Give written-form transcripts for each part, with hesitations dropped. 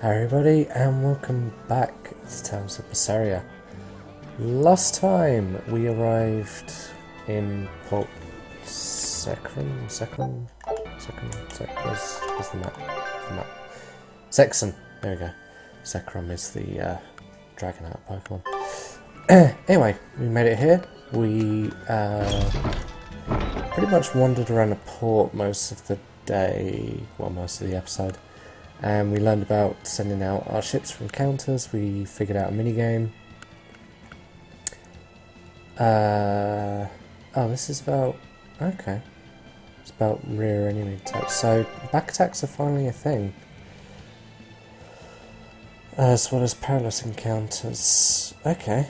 Hi everybody, and welcome back to Tales of Berseria. Last time we arrived in Port Secrum. Where's the map? Sexon. There we go. Secrum is the dragon out Pokemon. Anyway, we made it here. We pretty much wandered around the port most of the day, well, most of the episode. And we learned about sending out our ships for encounters. We figured out a minigame. Oh, this is about... okay. It's about rear enemy attacks. So, back attacks are finally a thing. As well as perilous encounters. Okay.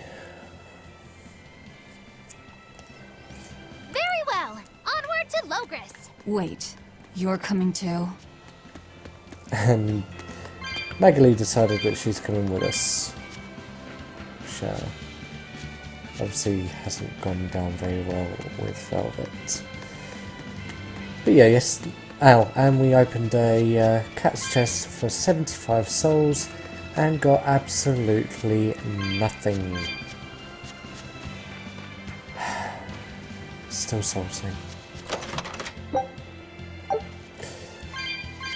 Very well. Onward to Loegres. Wait, you're coming too? And Magilou decided that she's coming with us. Which obviously hasn't gone down very well with Velvet. But yeah, yes. And we opened a cat's chest for 75 souls and got absolutely nothing. Still salty.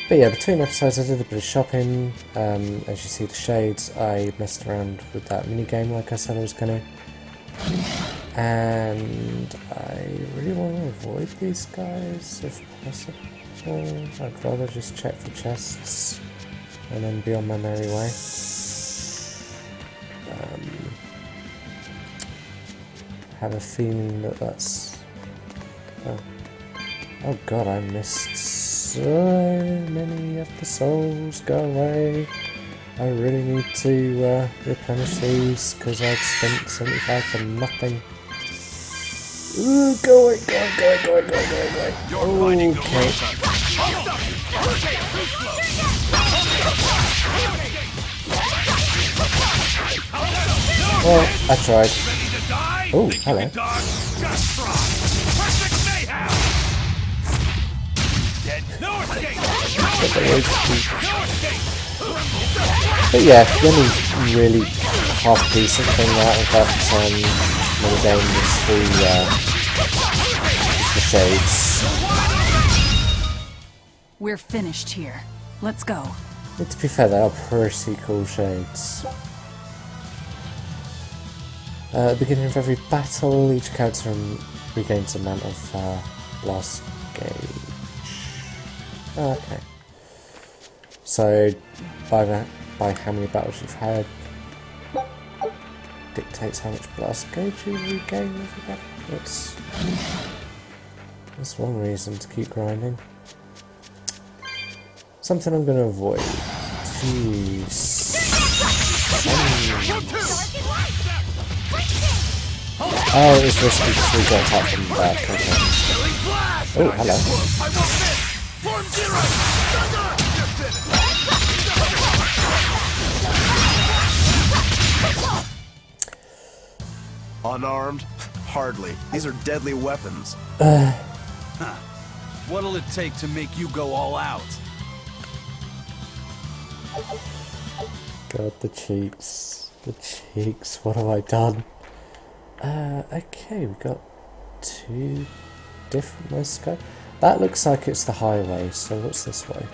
But yeah, between episodes I did a bit of shopping. As you see the shades, I messed around with that minigame like I said I was going to. And I really want to avoid these guys if possible. I'd rather just check for chests and then be on my merry way. Have a feeling that that's... Oh god, I missed so many of the souls. Go away. I really need to replenish these because I've spent 75 for nothing. Ooh, go away, go away. Okay. Well, I tried. Oh, hello. But yeah, the only really half decent thing out of that minigame is the shades. We're finished here. Let's go. But to be fair, they are pretty cool shades. At the beginning of every battle, each character regains amount of blast gauge. Oh, okay. So, by how many battles you've had, dictates how much blast gauge you regain every battle. That's one reason to keep grinding. Something I'm going to avoid. Jeez. Oh, it was risky because we got attacked from the back. Okay. Oh, hello. Unarmed? Hardly. These are deadly weapons. What'll it take to make you go all out? God, the cheeks. The cheeks. What have I done? Okay, we got two different ways to go. That looks like it's the highway, so what's this way?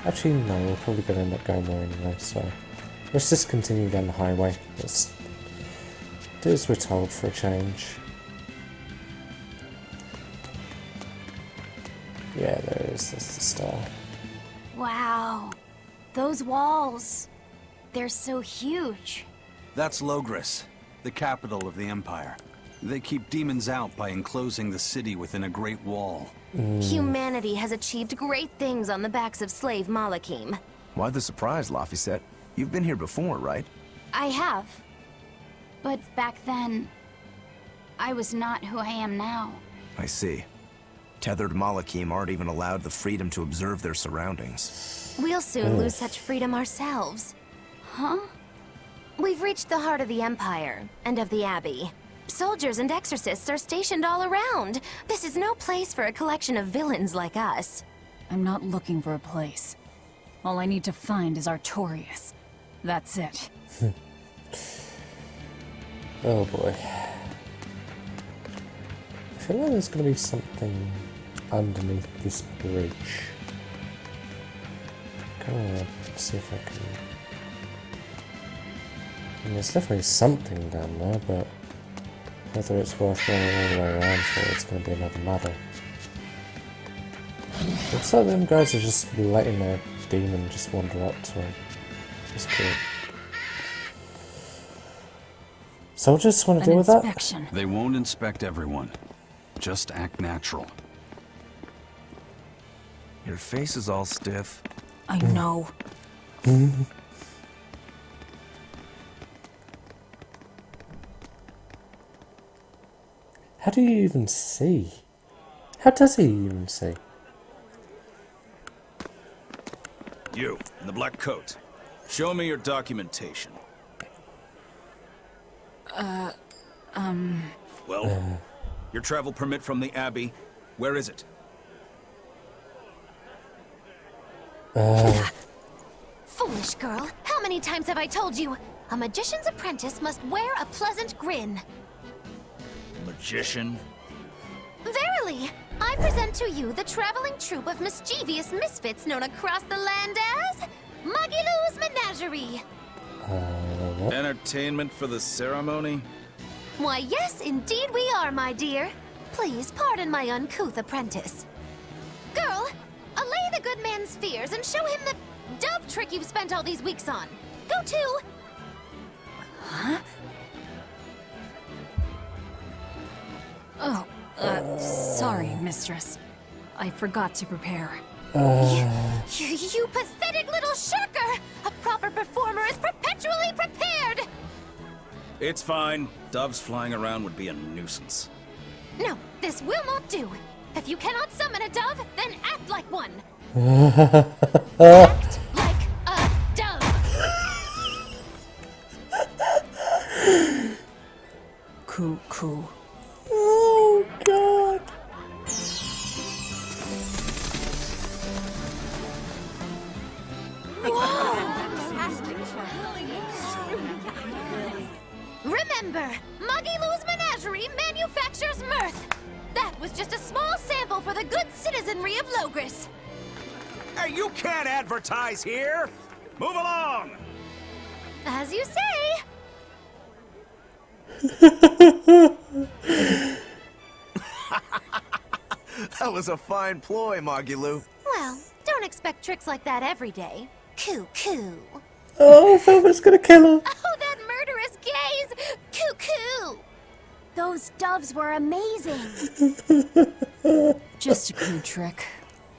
Actually, no, we're probably going to end up going there anyway, so let's just continue down the highway. Let's do as we're told for a change. Yeah, there it is. That's the star. Wow. Those walls. They're so huge. That's Loegres, the capital of the Empire. They keep demons out by enclosing the city within a great wall. Humanity has achieved great things on the backs of slave Malakim. Why the surprise, Laphicet? You've been here before, right? I have. But back then, I was not who I am now. I see. Tethered Malakim aren't even allowed the freedom to observe their surroundings. We'll soon lose such freedom ourselves. Huh? We've reached the heart of the Empire, and of the Abbey. Soldiers and exorcists are stationed all around. This is no place for a collection of villains like us. I'm not looking for a place. All I need to find is Artorias. That's it. Oh boy. I feel like there's going to be something underneath this bridge. Come on, see if I can... I mean, there's definitely something down there, but whether it's worth going all the way around for, it's going to be another matter. Looks like them guys are just letting their demon just wander up to him. It's cool. Soldiers want to deal with that? Inspection. They won't inspect everyone. Just act natural. Your face is all stiff. I know. How do you even see? How does he even see? You, in the black coat. Show me your documentation. Well, your travel permit from the Abbey, where is it? Foolish girl, how many times have I told you? A magician's apprentice must wear a pleasant grin. Magician? Verily, I present to you the traveling troupe of mischievous misfits known across the land as Magilou's Menagerie. What? Entertainment for the ceremony? Why, yes, indeed we are, my dear. Please pardon my uncouth apprentice. Girl, allay the good man's fears and show him the dove trick you've spent all these weeks on. Go to... Oh, sorry, mistress. I forgot to prepare. You pathetic little shirker! A proper performer is perpetually prepared! It's fine. Doves flying around would be a nuisance. No, this will not do. If you cannot summon a dove, then act like one. Act like a dove. Cool. Oh god! Remember, Magilou's Menagerie manufactures mirth. That was just a small sample for the good citizenry of Loegres. Hey, you can't advertise here! Move along! As you say. That was a fine ploy, Magilou. Well, don't expect tricks like that every day. Coo. Oh, Velvet's gonna kill her! Oh, that murderous gaze! Coo. Those doves were amazing. Just a crude trick.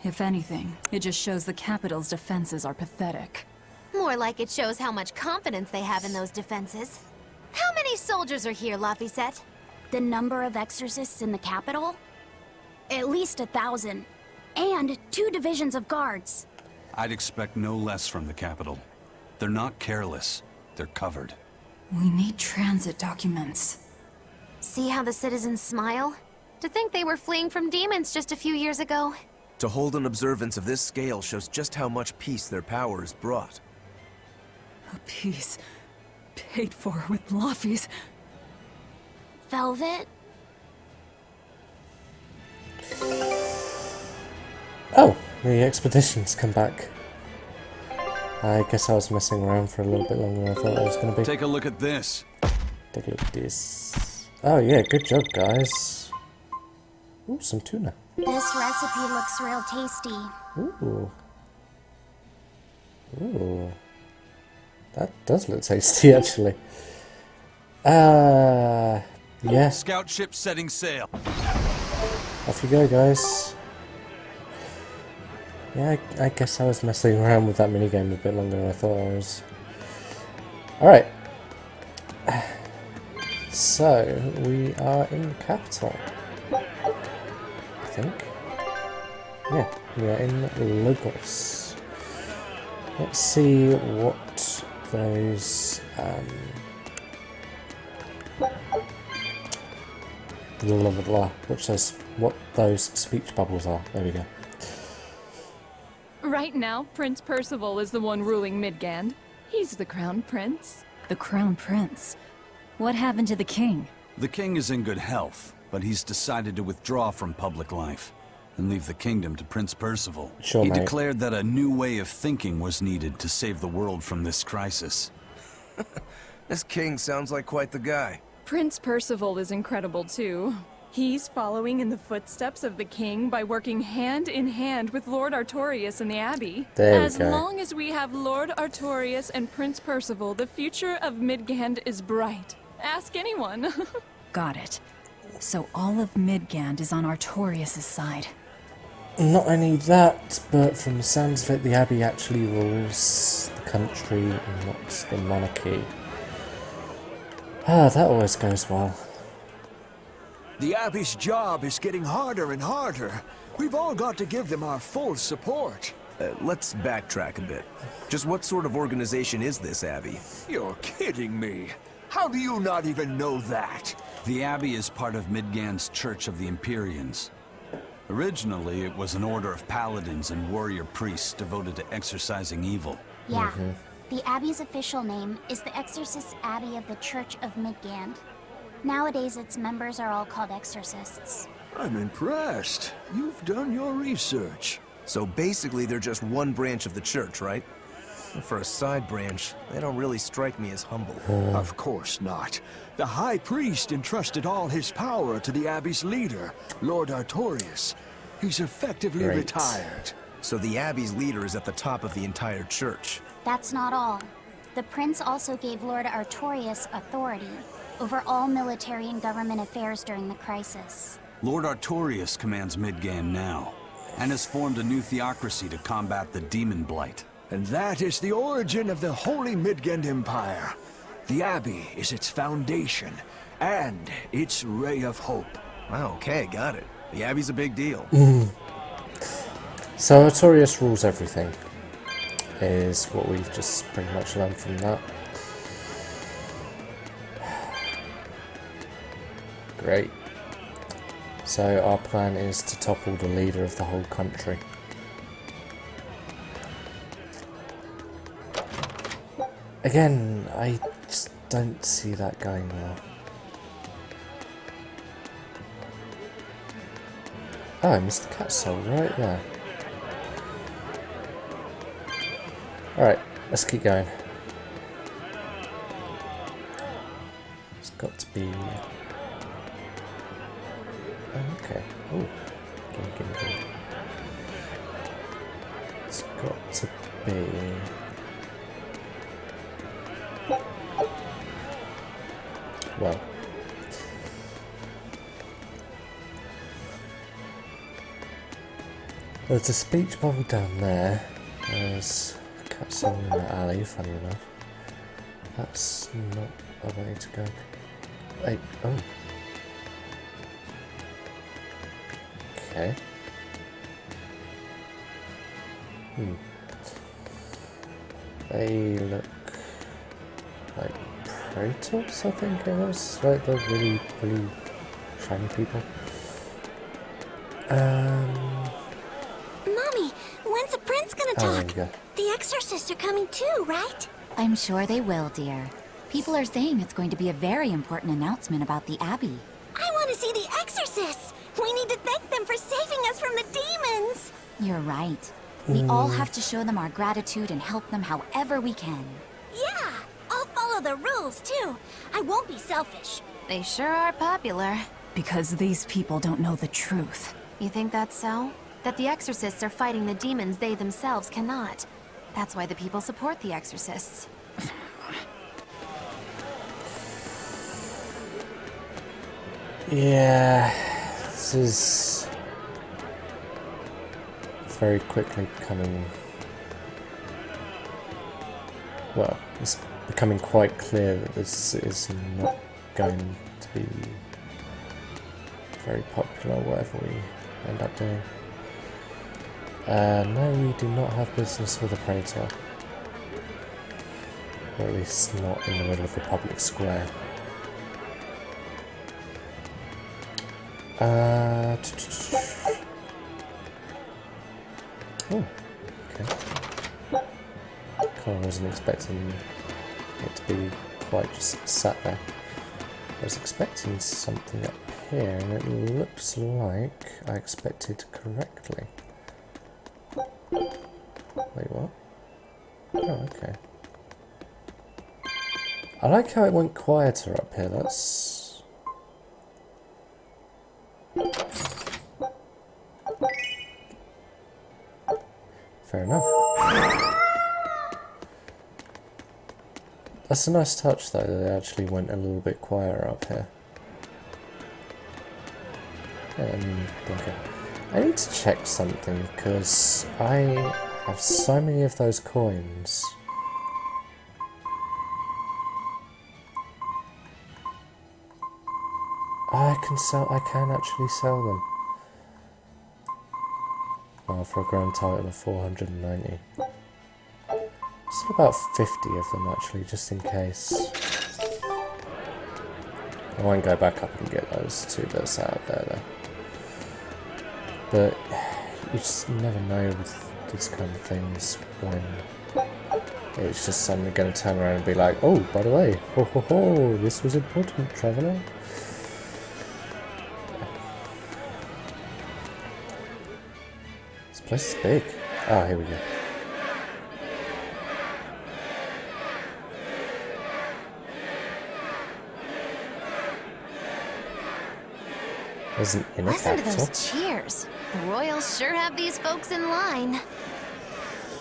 If anything, it just shows the capital's defenses are pathetic. More like it shows how much confidence they have in those defenses. How many soldiers are here, Laphicet? The number of exorcists in the capital? At least 1,000. And 2 divisions of guards. I'd expect no less from the capital. They're not careless. They're covered. We need transit documents. See how the citizens smile? To think they were fleeing from demons just a few years ago. To hold an observance of this scale shows just how much peace their power has brought. A piece paid for with Laffy's. Velvet? Oh, the expedition's come back. I guess I was messing around for a little bit longer than I thought I was going to be. Take a look at this. Take a look at this. Oh yeah, good job, guys. Ooh, some tuna. This recipe looks real tasty. Ooh. Ooh. That does look tasty, actually. Yeah. Scout ship setting sail. Off you go, guys. Yeah, I guess I was messing around with that minigame a bit longer than I thought I was. Alright. So, we are in the capital. I think. Yeah, we are in Loegres. Let's see what those blah, blah, blah, what those speech bubbles are. There we go. Right now, Prince Percival is the one ruling Midgand. He's the crown prince. The Crown Prince. What happened to the king? The king is in good health, but he's decided to withdraw from public life and leave the kingdom to Prince Percival. Sure, He mate. declared that a new way of thinking was needed to save the world from this crisis. This king sounds like quite the guy. Prince Percival is incredible too. He's following in the footsteps of the king by working hand in hand with Lord Artorias and the Abbey. There we As go. long as we have Lord Artorias and Prince Percival, the future of Midgand is bright. Ask anyone. Got it. So all of Midgand is on Artorias' side. Not only that, but from the sounds of it, the Abbey actually rules the country and not the monarchy. Ah, that always goes well. The Abbey's job is getting harder and harder. We've all got to give them our full support. Let's backtrack a bit. Just what sort of organization is this Abbey? You're kidding me. How do you not even know that? The Abbey is part of Midgand's Church of the Empyreans. Originally, it was an order of paladins and warrior priests devoted to exorcising evil. Yeah. The Abbey's official name is the Exorcist Abbey of the Church of Midgand. Nowadays, its members are all called exorcists. I'm impressed. You've done your research. So basically they're just one branch of the church, right? For a side branch, they don't really strike me as humble. Of course not. The High Priest entrusted all his power to the Abbey's leader, Lord Artorias. He's effectively Great. retired. So the Abbey's leader is at the top of the entire church. That's not all. The prince also gave Lord Artorias authority over all military and government affairs during the crisis. Lord Artorias commands Midgand now, and has formed a new theocracy to combat the demon blight. And that is the origin of the Holy Midgand Empire. The Abbey is its foundation, and its ray of hope. Wow, okay, got it. The Abbey's a big deal. So Artorias rules everything, is what we've just pretty much learned from that. Great. So our plan is to topple the leader of the whole country. Again, I just don't see that going well. Oh, I missed the cat soul right there. Alright, let's keep going. It's got to be... Oh, okay. Oh, gimme. It's got to be... Well... There's a speech bubble down there. There's a cutscene in the alley, funny enough. That's not a way to go. Wait, oh. Okay. They look like Protoss, I think it was. Like the really, really shiny people. Mommy, when's the prince gonna Oh, there talk? you go. The exorcists are coming too, right? I'm sure they will, dear. People are saying it's going to be a very important announcement about the Abbey. I want to see the exorcists! We need to thank them for saving us from the demons! You're right. We all have to show them our gratitude and help them however we can. Yeah, I'll follow the rules too. I won't be selfish. They sure are popular. Because these people don't know the truth. You think that's so? That the exorcists are fighting the demons they themselves cannot. That's why the people support the exorcists. Yeah, this is very quickly becoming, well, it's becoming quite clear that this is not going to be very popular, whatever we end up doing. No, we do not have business with a Praetor. Or at least not in the middle of the public square. Oh, okay. I wasn't expecting it to be quite just sat there. I was expecting something up here, and it looks like I expected correctly. Wait, what? Oh, okay. I like how it went quieter up here, that's... Fair enough. That's a nice touch though, that it actually went a little bit quieter up here. Okay. I need to check something, because I have so many of those coins. I can actually sell them. Well, for a grand total of 490. Still about 50 of them actually, just in case. I won't go back up and get those two bits out of there though. But you just never know with these kind of things when it's just suddenly going to turn around and be like, oh, by the way, ho ho ho, this was important, traveller. This place is big. Ah, here we go. There's an inner Listen to capital. those cheers. The royals sure have these folks in line.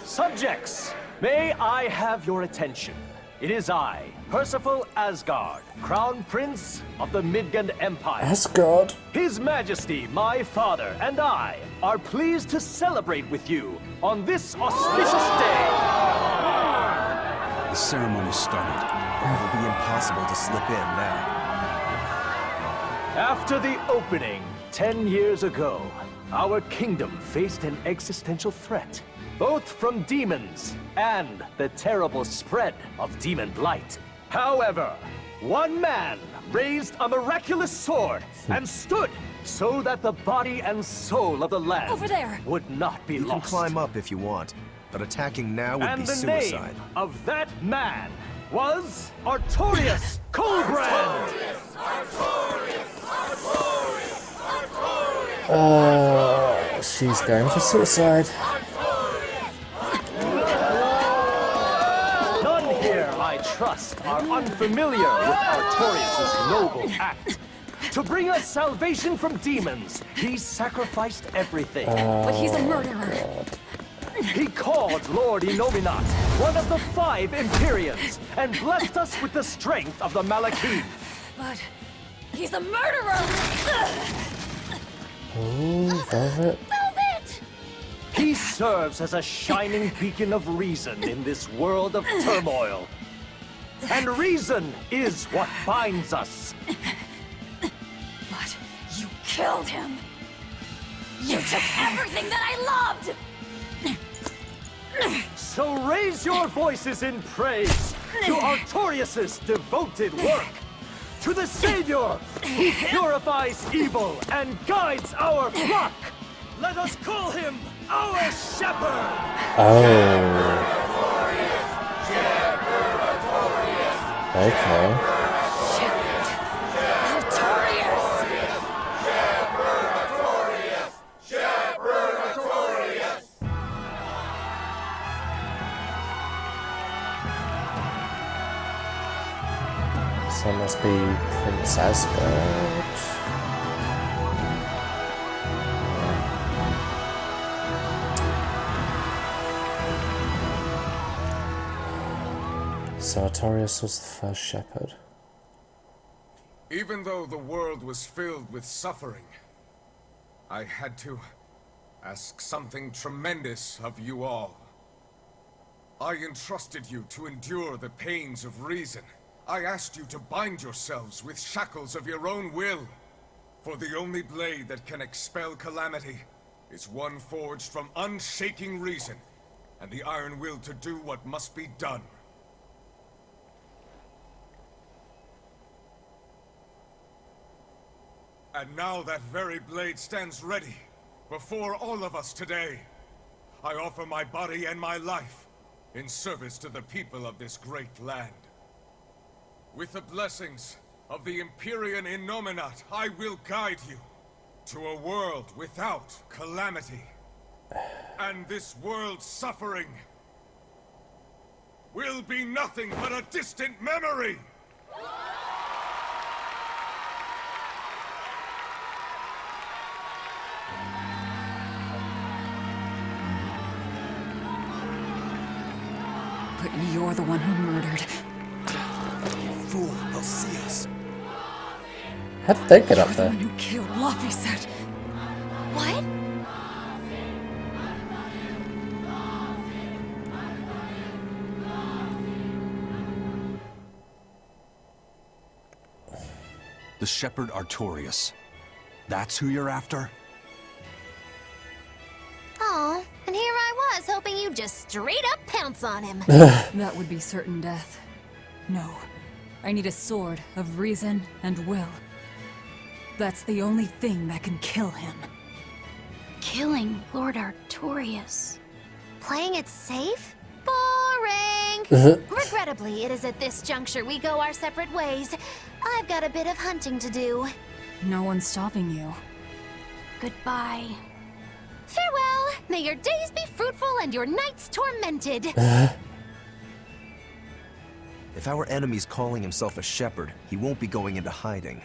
Subjects, may I have your attention? It is I, Percival Asgard, Crown Prince of the Midgard Empire. Asgard? His Majesty, my father, and I are pleased to celebrate with you on this auspicious day. The ceremony started. It'll be impossible to slip in now. After the opening, 10 years ago, our kingdom faced an existential threat, both from demons and the terrible spread of demon blight. However, one man raised a miraculous sword and stood so that the body and soul of the land Over there. would not be You can lost. climb up if you want, but attacking now would And be the suicide. name of that man was Artorius Colbrand. She's going for suicide. None here, I trust, are unfamiliar with Artorius' noble act. To bring us salvation from demons, he sacrificed everything. But he's a murderer. He called Lord Inominat, one of the 5 Empyreans, and blessed us with the strength of the Malachim. But he's a murderer! Oh, Velvet. Velvet! He serves as a shining beacon of reason in this world of turmoil. And reason is what binds us. But you killed him! You took everything that I loved! So raise your voices in praise to Artorius' devoted work, to the Savior who purifies evil and guides our flock. Let us call him our shepherd. Oh. Okay. So it must be Prince Asgard. So Artorius was the first shepherd. Even though the world was filled with suffering, I had to ask something tremendous of you all. I entrusted you to endure the pains of reason. I asked you to bind yourselves with shackles of your own will. For the only blade that can expel calamity is one forged from unshaking reason, and the iron will to do what must be done. And now that very blade stands ready before all of us today. I offer my body and my life in service to the people of this great land. With the blessings of the Empyrean Innominat, I will guide you to a world without calamity. And this world's suffering will be nothing but a distant memory! But you're the one who murdered. Fool, they'll see us. How did they get up You're the there? one who killed Laufeyset. What? The Shepherd Artorias. That's who you're after? Oh, and here I was hoping you'd just straight up pounce on him. That would be certain death. No. I need a sword of reason and will. That's the only thing that can kill him. Killing Lord Artorias. Playing it safe? Boring! Regrettably, it is at this juncture we go our separate ways. I've got a bit of hunting to do. No one's stopping you. Goodbye. Farewell! May your days be fruitful and your nights tormented! If our enemy's calling himself a shepherd, he won't be going into hiding.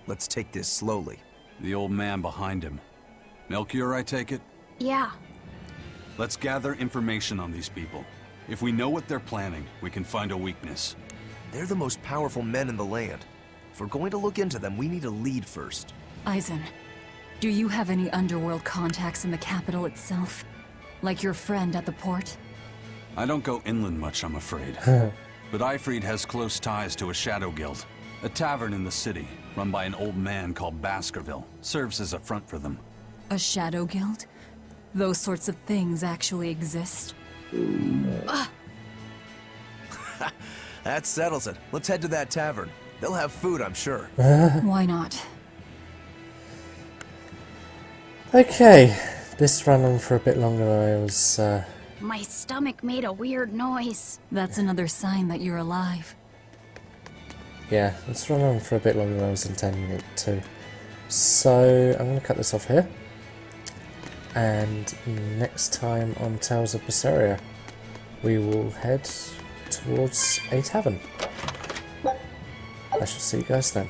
Let's take this slowly. The old man behind him. Melchior, I take it? Yeah. Let's gather information on these people. If we know what they're planning, we can find a weakness. They're the most powerful men in the land. If we're going to look into them, we need a lead first. Eisen, do you have any underworld contacts in the capital itself? Like your friend at the port? I don't go inland much, I'm afraid. But Eifried has close ties to a shadow guild. A tavern in the city, run by an old man called Baskerville, serves as a front for them. A shadow guild? Those sorts of things actually exist? That settles it. Let's head to that tavern. They'll have food, I'm sure. Why not? Okay, this ran on for a bit longer than I was. My stomach made a weird noise. That's another sign that you're alive. Yeah, this ran on for a bit longer than I was intending it to. So I'm going to cut this off here. And next time on Tales of Berseria, we will head towards a tavern. I shall see you guys then.